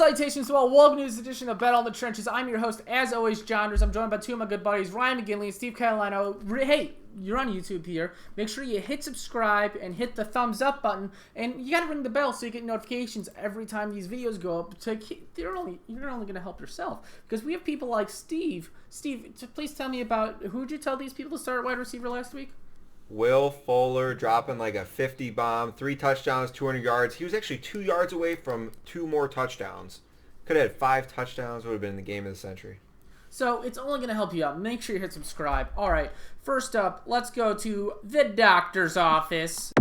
Salutations, well, welcome to this edition of Bet on the Trenches. I'm your host, as always, Jonders. I'm joined by two of my good buddies, Ryan McGinley and Steve Catalano. Hey, you're on YouTube here. Make sure you hit subscribe and hit the thumbs up button, and you gotta ring the bell so you get notifications every time these videos go up. You're only gonna help yourself because we have people like Steve. Steve, please tell me about who'd you tell these people to start at wide receiver last week? Will Fuller dropping like a 50 bomb, 3 touchdowns, 200 yards. He was actually 2 yards away from 2 more touchdowns. Could have had 5 touchdowns, would have been the game of the century. So it's only going to help you out. Make sure you hit subscribe. All right, first up, let's go to the doctor's office.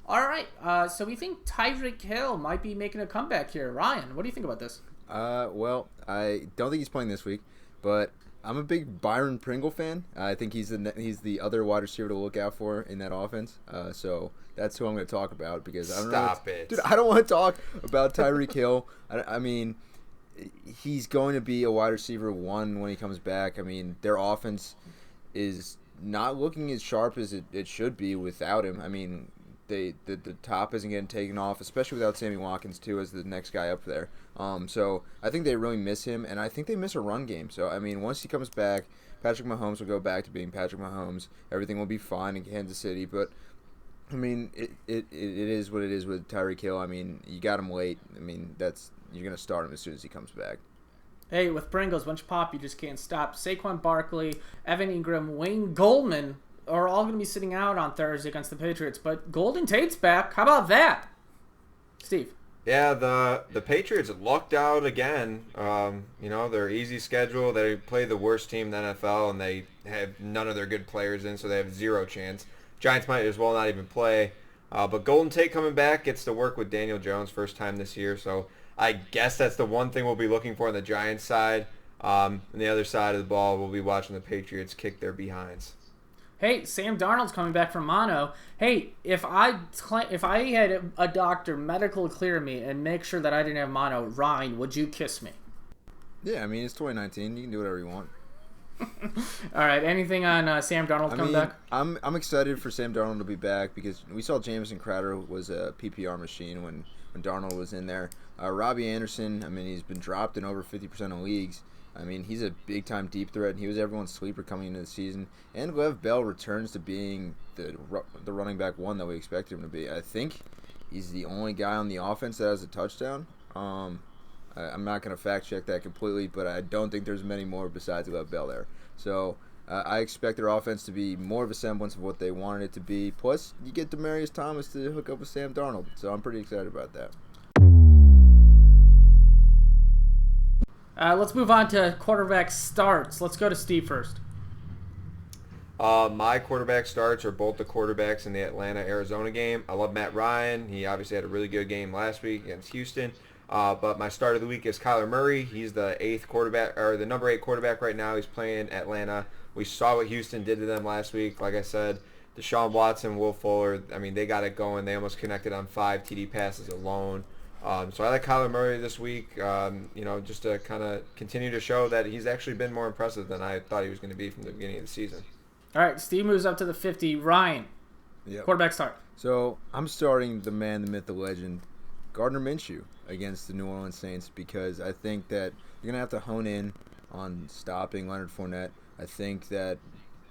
All right, so we think Tyreek Hill might be making a comeback here. Ryan, what do you think about this? Well, I don't think he's playing this week, but I'm a big Byron Pringle fan. I think he's the other wide receiver to look out for in that offense. So that's who I'm going to talk about because I don't Stop it. Dude, I don't want to talk about Tyreek Hill. I mean, he's going to be a wide receiver 1 when he comes back. I mean, their offense is not looking as sharp as it should be without him. I mean, the top isn't getting taken off, especially without Sammy Watkins too as the next guy up there. So I think they really miss him, and I think they miss a run game. So I mean, once he comes back, Patrick Mahomes will go back to being Patrick Mahomes. Everything will be fine in Kansas City. But I mean, it is what it is with Tyreek Hill. I mean, you got him late. I mean, you're gonna start him as soon as he comes back. Hey, with Pringles, once you pop, you just can't stop. Saquon Barkley, Evan Ingram, Wayne Goldman are all going to be sitting out on Thursday against the Patriots. But Golden Tate's back. How about that, Steve? Yeah, the Patriots lucked out again. Their easy schedule. They play the worst team in the NFL, and they have none of their good players in, so they have 0 chance. Giants might as well not even play. But Golden Tate coming back gets to work with Daniel Jones first time this year, so I guess that's the one thing we'll be looking for on the Giants side. On the other side of the ball, we'll be watching the Patriots kick their behinds. Hey, Sam Darnold's coming back from mono. Hey, if I had a doctor medical clear me and make sure that I didn't have mono, Ryan, would you kiss me? Yeah, I mean, it's 2019. You can do whatever you want. All right, anything on Sam Darnold coming back? I'm excited for Sam Darnold to be back because we saw Jamison Crowder was a PPR machine when Darnold was in there. Robbie Anderson, I mean, he's been dropped in over 50% of leagues. I mean, he's a big-time deep threat, and he was everyone's sleeper coming into the season. And Lev Bell returns to being the running back 1 that we expected him to be. I think he's the only guy on the offense that has a touchdown. I'm not going to fact-check that completely, but I don't think there's many more besides Lev Bell there. So I expect their offense to be more of a semblance of what they wanted it to be. Plus, you get Demaryius Thomas to hook up with Sam Darnold, so I'm pretty excited about that. Let's move on to quarterback starts. Let's go to Steve first. My quarterback starts are both the quarterbacks in the Atlanta-Arizona game. I love Matt Ryan. He obviously had a really good game last week against Houston. But my start of the week is Kyler Murray. He's the number 8 quarterback right now. He's playing Atlanta. We saw what Houston did to them last week. Like I said, Deshaun Watson, Will Fuller, I mean, they got it going. They almost connected on 5 TD passes alone. So I like Kyler Murray this week, just to kind of continue to show that he's actually been more impressive than I thought he was going to be from the beginning of the season. All right, Steve moves up to the 50. Ryan, Yep. Quarterback start. So I'm starting the man, the myth, the legend, Gardner Minshew against the New Orleans Saints because I think that you're going to have to hone in on stopping Leonard Fournette. I think that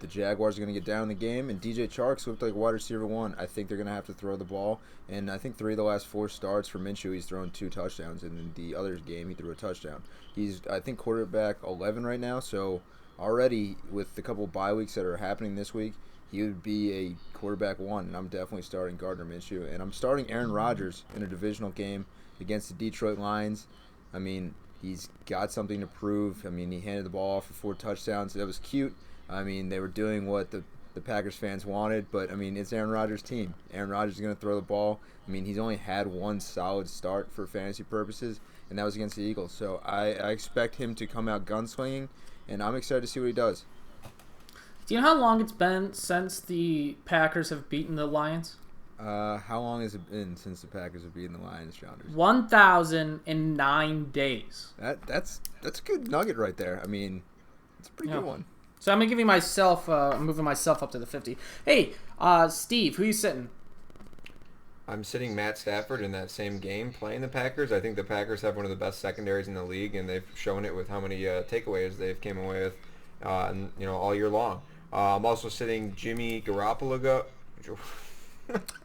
the Jaguars are going to get down in the game, and DJ Chark's looked like wide receiver 1. I think they're going to have to throw the ball, and I think 3 of the last 4 starts for Minshew, he's thrown 2 touchdowns, and in the other game, he threw a touchdown. He's, I think, quarterback 11 right now, so already with the couple bye weeks that are happening this week, he would be a quarterback 1, and I'm definitely starting Gardner Minshew, and I'm starting Aaron Rodgers in a divisional game against the Detroit Lions. I mean, he's got something to prove. I mean, he handed the ball off for 4 touchdowns. That was cute. I mean, they were doing what the Packers fans wanted, but, I mean, it's Aaron Rodgers' team. Aaron Rodgers is going to throw the ball. I mean, he's only had 1 solid start for fantasy purposes, and that was against the Eagles. So I expect him to come out gunslinging, and I'm excited to see what he does. Do you know how long it's been since the Packers have beaten the Lions? How long has it been since the Packers have beaten the Lions, Jonders? 1,009 days. That's a good nugget right there. I mean, it's a pretty good one. So I'm moving myself up to the 50. Hey, Steve, who you sitting? I'm sitting Matt Stafford in that same game playing the Packers. I think the Packers have one of the best secondaries in the league, and they've shown it with how many takeaways they've came away with, all year long. I'm also sitting Jimmy Garoppolo.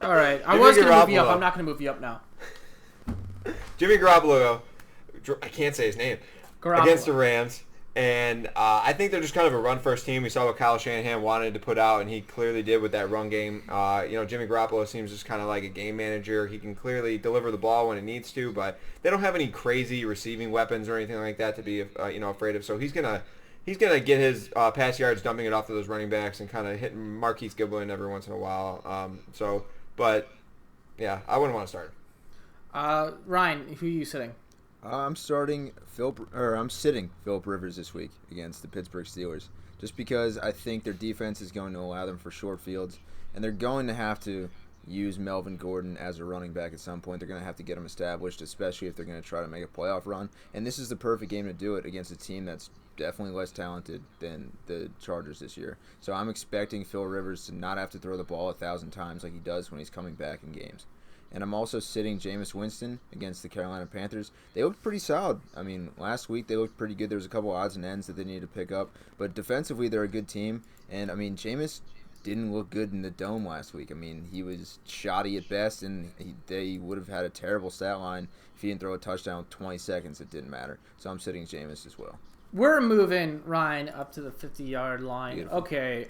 All right. I Jimmy was going to move you up. Garoppolo. I'm not going to move you up now. Jimmy Garoppolo. I can't say his name. Garoppolo. Against the Rams. And I think they're just kind of a run-first team. We saw what Kyle Shanahan wanted to put out, and he clearly did with that run game. Jimmy Garoppolo seems just kind of like a game manager. He can clearly deliver the ball when it needs to, but they don't have any crazy receiving weapons or anything like that to be afraid of. So he's gonna get his pass yards, dumping it off to those running backs, and kind of hitting Marquise Goodwin every once in a while. But yeah, I wouldn't want to start. Ryan, who are you sitting? I'm sitting Philip Rivers this week against the Pittsburgh Steelers, just because I think their defense is going to allow them for short fields, and they're going to have to use Melvin Gordon as a running back at some point. They're going to have to get him established, especially if they're going to try to make a playoff run. And this is the perfect game to do it against a team that's definitely less talented than the Chargers this year. So I'm expecting Phil Rivers to not have to throw the ball 1,000 times like he does when he's coming back in games. And I'm also sitting Jameis Winston against the Carolina Panthers. They looked pretty solid. I mean, last week they looked pretty good. There was a couple odds and ends that they needed to pick up. But defensively, they're a good team. And, I mean, Jameis didn't look good in the Dome last week. I mean, he was shoddy at best, and they would have had a terrible stat line if he didn't throw a touchdown with 20 seconds. It didn't matter. So I'm sitting Jameis as well. We're moving Ryan up to the 50-yard line. Beautiful. Okay,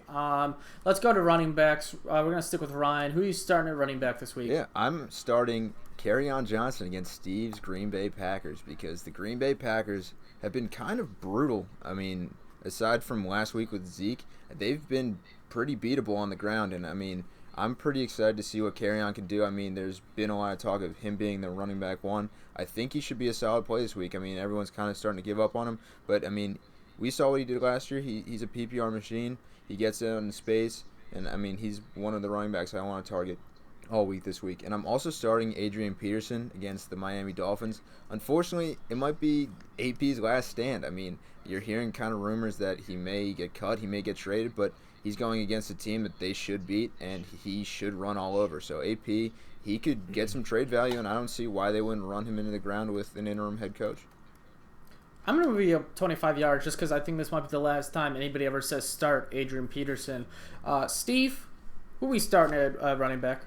let's go to running backs. We're going to stick with Ryan. Who are you starting at running back this week? Yeah, I'm starting Kerryon Johnson against Steve's Green Bay Packers because the Green Bay Packers have been kind of brutal. I mean, aside from last week with Zeke, they've been pretty beatable on the ground, and I mean, I'm pretty excited to see what Kerryon can do. I mean, there's been a lot of talk of him being the running back one. I think he should be a solid play this week. I mean, everyone's kind of starting to give up on him. But, I mean, we saw what he did last year. He's a PPR machine. He gets out in space. And, I mean, he's one of the running backs I want to target all week this week. And I'm also starting Adrian Peterson against the Miami Dolphins. Unfortunately, it might be AP's last stand. I mean, you're hearing kind of rumors that he may get cut, he may get traded, but he's going against a team that they should beat, and he should run all over. So AP, he could get some trade value, and I don't see why they wouldn't run him into the ground with an interim head coach. I'm going to move you up 25 yards just because I think this might be the last time anybody ever says start Adrian Peterson. Steve, who are we starting at running back?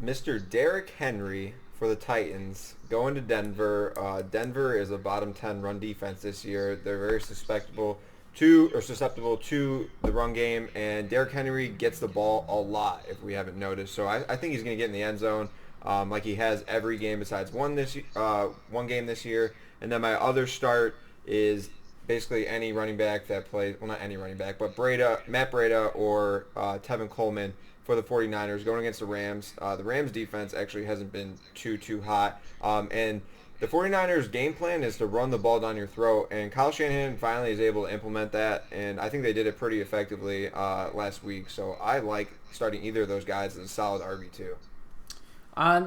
Mr. Derrick Henry for the Titans going to Denver. Denver is a bottom 10 run defense this year. They're very susceptible to the run game, and Derrick Henry gets the ball a lot if we haven't noticed. So I think he's going to get in the end zone like he has every game besides one game this year. And then my other start is basically any running back that plays, well, not any running back, but Matt Breida or Tevin Coleman for the 49ers going against the Rams. The Rams defense actually hasn't been too hot. And the 49ers game plan is to run the ball down your throat, and Kyle Shanahan finally is able to implement that, and I think they did it pretty effectively last week. So I like starting either of those guys as a solid RB2.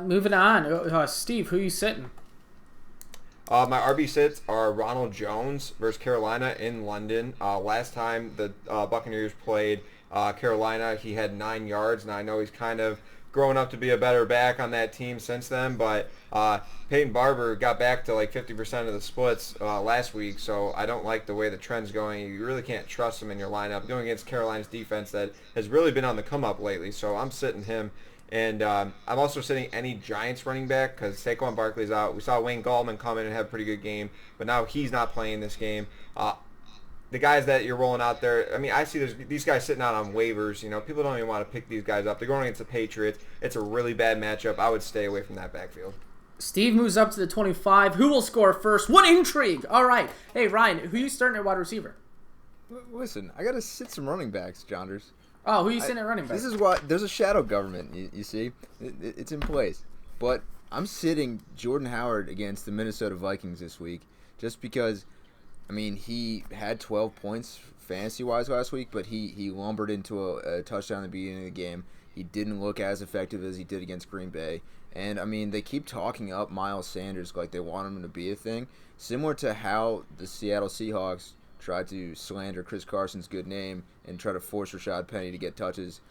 Moving on. Steve, who are you sitting? My RB sits are Ronald Jones versus Carolina in London. Last time the Buccaneers played Carolina, he had 9 yards, and I know he's kind of grown up to be a better back on that team since then, but Peyton Barber got back to like 50% of the splits last week, so I don't like the way the trend's going. You really can't trust him in your lineup going against Carolina's defense that has really been on the come up lately, so I'm sitting him. And I'm also sitting any Giants running back because Saquon Barkley's out. We saw Wayne Gallman come in and have a pretty good game, but now he's not playing this game. The guys that you're rolling out there, I mean, I see these guys sitting out on waivers. You know, people don't even want to pick these guys up. They're going against the Patriots. It's a really bad matchup. I would stay away from that backfield. Steve moves up to the 25. Who will score first? What intrigue! All right. Hey, Ryan, who are you starting at wide receiver? Listen, I got to sit some running backs, Jonders. Oh, who are you sitting at running back? This is why there's a shadow government, you see. It's in place. But I'm sitting Jordan Howard against the Minnesota Vikings this week just because, I mean, he had 12 points fantasy-wise last week, but he lumbered into a touchdown at the beginning of the game. He didn't look as effective as he did against Green Bay. And, I mean, they keep talking up Miles Sanders like they want him to be a thing, similar to how the Seattle Seahawks tried to slander Chris Carson's good name and try to force Rashad Penny to get touches.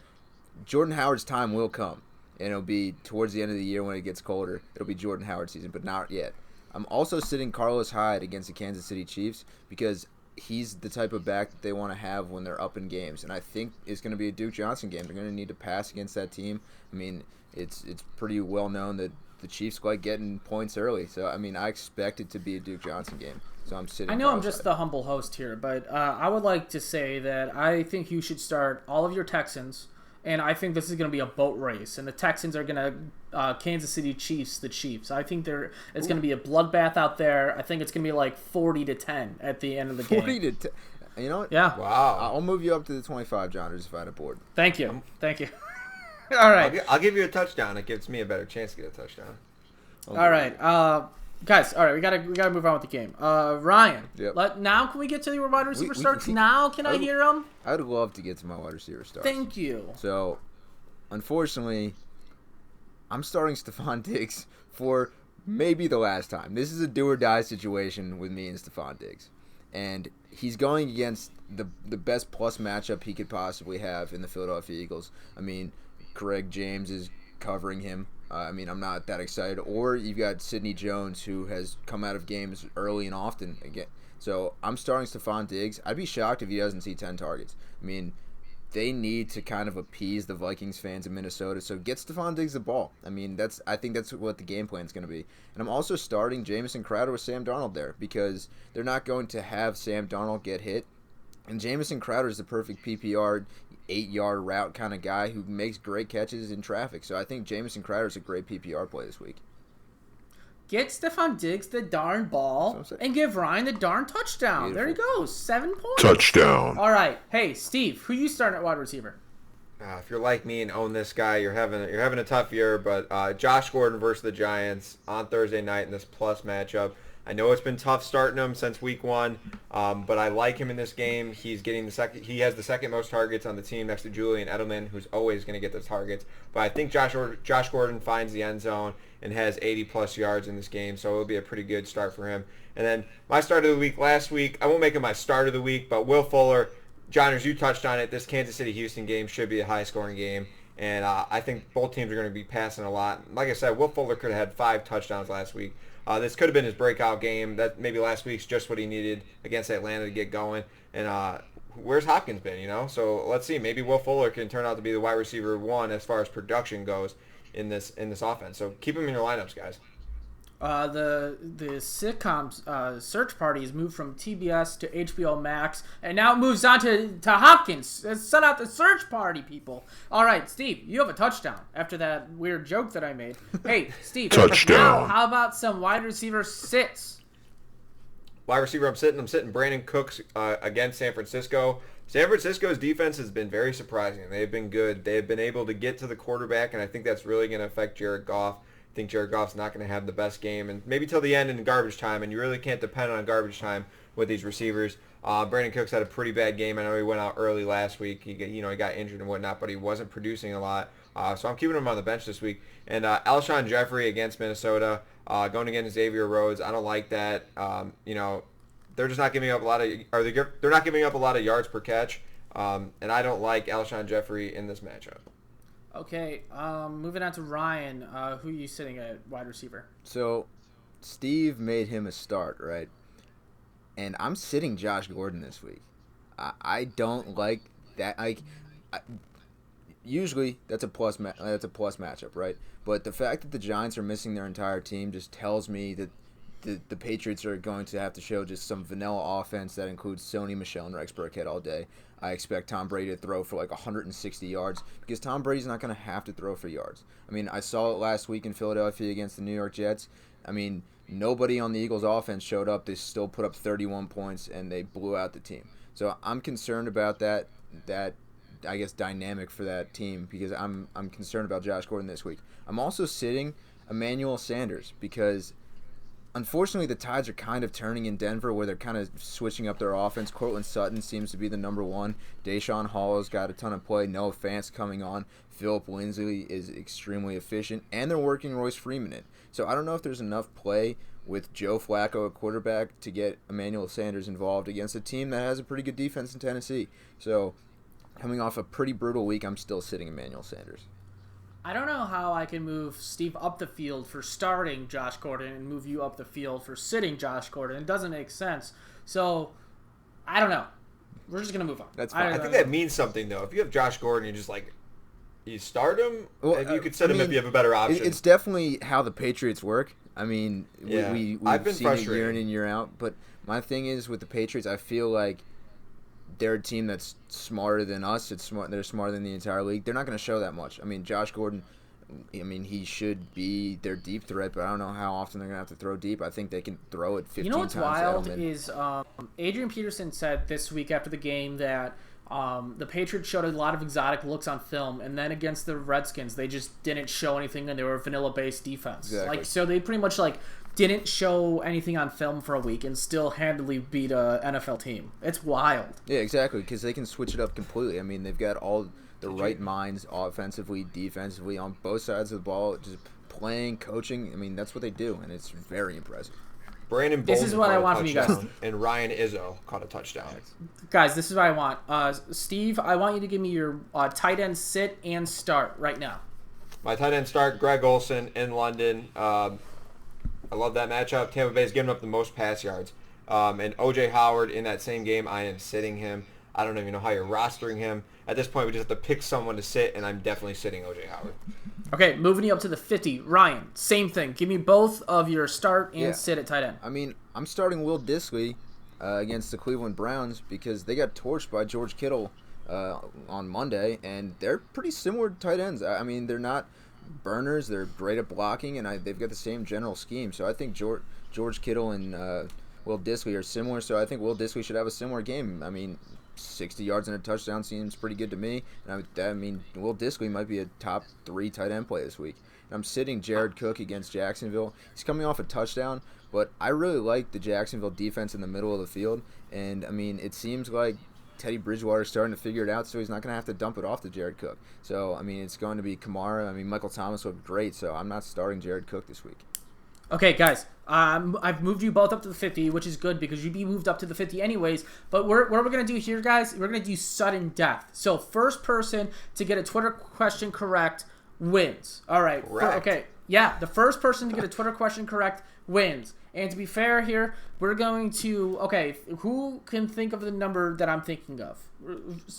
Jordan Howard's time will come. and it'll be towards the end of the year when it gets colder. It'll be Jordan Howard season, but not yet. I'm also sitting Carlos Hyde against the Kansas City Chiefs because he's the type of back that they want to have when they're up in games, and I think it's going to be a Duke Johnson game. They're going to need to pass against that team. I mean, it's pretty well known that the Chiefs like getting points early, so I mean, I expect it to be a Duke Johnson game. So I'm sitting. I know Carlos I'm just Hyde. the humble host here, but I would like to say that I think you should start all of your Texans, and I think this is going to be a boat race, and the Texans are going to Kansas City Chiefs the Chiefs. I think it's going to be a bloodbath out there. I think it's going to be like 40-10 at the end of the game. 40-10. You know what? Yeah. Wow. I'll move you up to the 25, Jonders, if I had a board. Thank you. All right. I'll give you a touchdown. It gives me a better chance to get a touchdown. All right. Guys, all right, we gotta move on with the game. Ryan, Yep. now can we get to your wide receiver We starts? can- Now can I hear them? I'd love to get to my wide receiver starts. Thank you. So, unfortunately, I'm starting Stephon Diggs for maybe the last time. This is a do or die situation with me and Stephon Diggs. And he's going against the best plus matchup he could possibly have in the Philadelphia Eagles. I mean, Craig James is covering him. I'm not that excited. Or you've got Sidney Jones, who has come out of games early and often again. So I'm starting Stephon Diggs. I'd be shocked if he doesn't see 10 targets. I mean, they need to kind of appease the Vikings fans in Minnesota. So get Stephon Diggs the ball. I mean, I think that's what the game plan is going to be. And I'm also starting Jamison Crowder with Sam Darnold there because they're not going to have Sam Darnold get hit. And Jamison Crowder is the perfect PPR 8-yard route kind of guy who makes great catches in traffic. So I think Jamison Crowder is a great PPR play this week. Get Stephon Diggs the darn ball and give Ryan the darn touchdown. Beautiful. There he goes. 7 points. Touchdown. All right. Hey, Steve, who you starting at wide receiver? If you're like me and own this guy, you're having a tough year. But Josh Gordon versus the Giants on Thursday night in this plus matchup. I know it's been tough starting him since week 1, but I like him in this game. He's getting He has the second most targets on the team next to Julian Edelman, who's always going to get those targets. But I think Josh Gordon finds the end zone and has 80-plus yards in this game, so it'll be a pretty good start for him. And then my start of the week last week, I won't make him my start of the week, but Will Fuller, Jonders, you touched on it. This Kansas City-Houston game should be a high-scoring game, and I think both teams are going to be passing a lot. Like I said, Will Fuller could have had 5 touchdowns last week. This could have been his breakout game. That maybe last week's just what he needed against Atlanta to get going. And where's Hopkins been, So let's see. Maybe Will Fuller can turn out to be the wide receiver 1 as far as production goes in this offense. So keep him in your lineups, guys. The sitcom Search Party has moved from TBS to HBO Max, and now it moves on to Hopkins. Let's set out the Search Party, people. All right, Steve, you have a touchdown after that weird joke that I made. Hey, Steve, Touchdown. now how about some wide receiver sits? Wide receiver, I'm sitting Brandon Cooks against San Francisco. San Francisco's defense has been very surprising. They've been good. They've been able to get to the quarterback, and I think that's really going to affect Jared Goff. I think Jared Goff's not going to have the best game, and maybe till the end in garbage time, and you really can't depend on garbage time with these receivers. Brandon Cooks had a pretty bad game. I know he went out early last week. He got injured and whatnot, but he wasn't producing a lot. So I'm keeping him on the bench this week. And Alshon Jeffrey against Minnesota, going against Xavier Rhodes. I don't like that. They're just not giving up a lot of. They're not giving up a lot of yards per catch, and I don't like Alshon Jeffrey in this matchup. Okay, moving on to Ryan. Who are you sitting at wide receiver? So, Steve made him a start, right? And I'm sitting Josh Gordon this week. I don't like that. Usually that's a plus matchup, right? But the fact that the Giants are missing their entire team just tells me that the Patriots are going to have to show just some vanilla offense that includes Sony Michel and Rex Burkhead all day. I expect Tom Brady to throw for like 160 yards because Tom Brady's not going to have to throw for yards. I mean, I saw it last week in Philadelphia against the New York Jets. I mean, nobody on the Eagles offense showed up. They still put up 31 points, and they blew out the team. So I'm concerned about that I guess, dynamic for that team because I'm concerned about Josh Gordon this week. I'm also sitting Emmanuel Sanders because unfortunately, the tides are kind of turning in Denver where they're kind of switching up their offense. Cortland Sutton seems to be the number 1. Deshaun Hall has got a ton of play. Noah Fant coming on. Philip Lindsay is extremely efficient. And they're working Royce Freeman in. So I don't know if there's enough play with Joe Flacco at quarterback to get Emmanuel Sanders involved against a team that has a pretty good defense in Tennessee. So coming off a pretty brutal week, I'm still sitting Emmanuel Sanders. I don't know how I can move Steve up the field for starting Josh Gordon and move you up the field for sitting Josh Gordon. It doesn't make sense. So, I don't know. We're just going to move on. That's fine. I think that means something, though. If you have Josh Gordon, you're just like, you start him, and you could sit him if you have a better option. It's definitely how the Patriots work. I mean, we've seen it year in and year out. But my thing is, with the Patriots, I feel like they're a team that's smarter than us. They're smarter than the entire league. They're not going to show that much. I mean, Josh Gordon, he should be their deep threat, but I don't know how often they're going to have to throw deep. I think they can throw it 15 times. You know what's wild is Adrian Peterson said this week after the game that the Patriots showed a lot of exotic looks on film, and then against the Redskins, they just didn't show anything, and they were a vanilla-based defense. Exactly. So they pretty much didn't show anything on film for a week and still handily beat a NFL team. It's wild. Yeah, exactly, because they can switch it up completely. I mean, they've got all the right minds offensively, defensively, on both sides of the ball, just playing, coaching. I mean, that's what they do, and it's very impressive. Brandon Bolden This is what I want from you guys. And Ryan Izzo caught a touchdown. Guys, this is what I want. Steve, I want you to give me your tight end sit and start right now. My tight end start, Greg Olsen in London. I love that matchup. Tampa Bay's giving up the most pass yards. And O.J. Howard in that same game, I am sitting him. I don't even know how you're rostering him. At this point, we just have to pick someone to sit, and I'm definitely sitting O.J. Howard. Okay, moving you up to the 50. Ryan, same thing. Give me both of your start and sit at tight end. I mean, I'm starting Will Dissly against the Cleveland Browns because they got torched by George Kittle on Monday, and they're pretty similar tight ends. I mean, they're not burners. They're great at blocking, and they've got the same general scheme. So I think George Kittle and Will Dissly are similar, so I think Will Dissly should have a similar game. I mean, 60 yards and a touchdown seems pretty good to me. And I mean, Will Dissly might be a top 3 tight end play this week. And I'm sitting Jared Cook against Jacksonville. He's coming off a touchdown, but I really like the Jacksonville defense in the middle of the field. And, I mean, it seems like Teddy Bridgewater's starting to figure it out, so he's not going to have to dump it off to Jared Cook. So, I mean, it's going to be Kamara. I mean, Michael Thomas looked great, so I'm not starting Jared Cook this week. Okay, guys, I've moved you both up to the 50, which is good because you'd be moved up to the 50 anyways. But what we're going to do here, guys, we're going to do sudden death. So first person to get a Twitter question correct wins. All right. Okay. Yeah, the first person to get a Twitter question correct wins. And to be fair here, we're going to, okay, who can think of the number that I'm thinking of?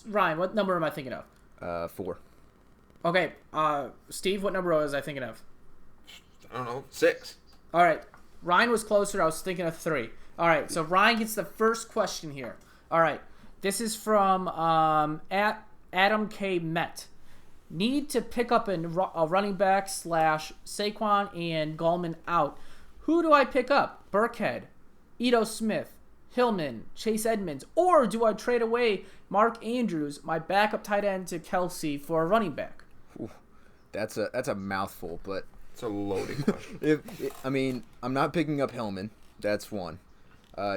Ryan, what number am I thinking of? 4. Okay. Steve, what number was I thinking of? I don't know, 6. All right. Ryan was closer. I was thinking of 3. All right. So Ryan gets the first question here. All right. This is from at Adam K. Met. Need to pick up a running back / Saquon and Gallman out. Who do I pick up? Burkhead, Ito Smith, Hillman, Chase Edmonds, or do I trade away Mark Andrews, my backup tight end, to Kelsey for a running back? Ooh, that's a mouthful, but it's a loaded question. I'm not picking up Hillman. That's 1.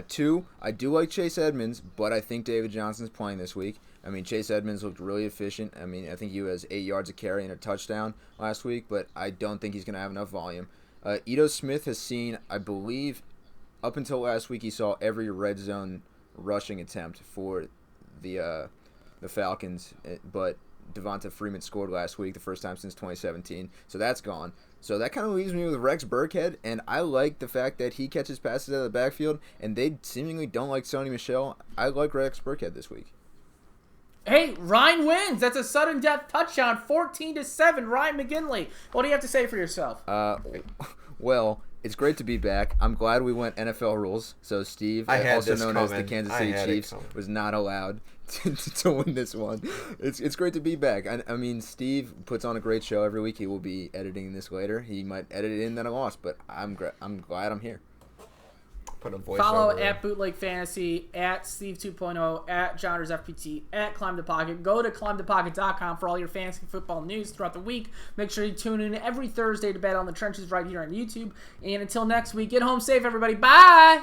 2, I do like Chase Edmonds, but I think David Johnson's playing this week. I mean, Chase Edmonds looked really efficient. I mean, I think he has 8 yards of carry and a touchdown last week, but I don't think he's going to have enough volume. Ito Smith has seen, I believe, up until last week, he saw every red zone rushing attempt for the Falcons, but Devonta Freeman scored last week, the first time since 2017, so that's gone. So that kind of leaves me with Rex Burkhead, and I like the fact that he catches passes out of the backfield, and they seemingly don't like Sony Michel. I like Rex Burkhead this week. Hey, Ryan wins. That's a sudden death touchdown, 14-7. Ryan McGinley. What do you have to say for yourself? Well, it's great to be back. I'm glad we went NFL rules. So Steve, also known as the Kansas City Chiefs, was not allowed to win this one. It's great to be back. I mean, Steve puts on a great show every week. He will be editing this later. He might edit it in that I lost, but I'm glad I'm here. Put a voice Follow over at Bootleg Fantasy, at Steve 2.0, at Jonders FPT, at Climb the Pocket. Go to climbthepocket.com for all your fantasy football news throughout the week. Make sure you tune in every Thursday to Bet on the Trenches right here on YouTube. And until next week, get home safe, everybody. Bye!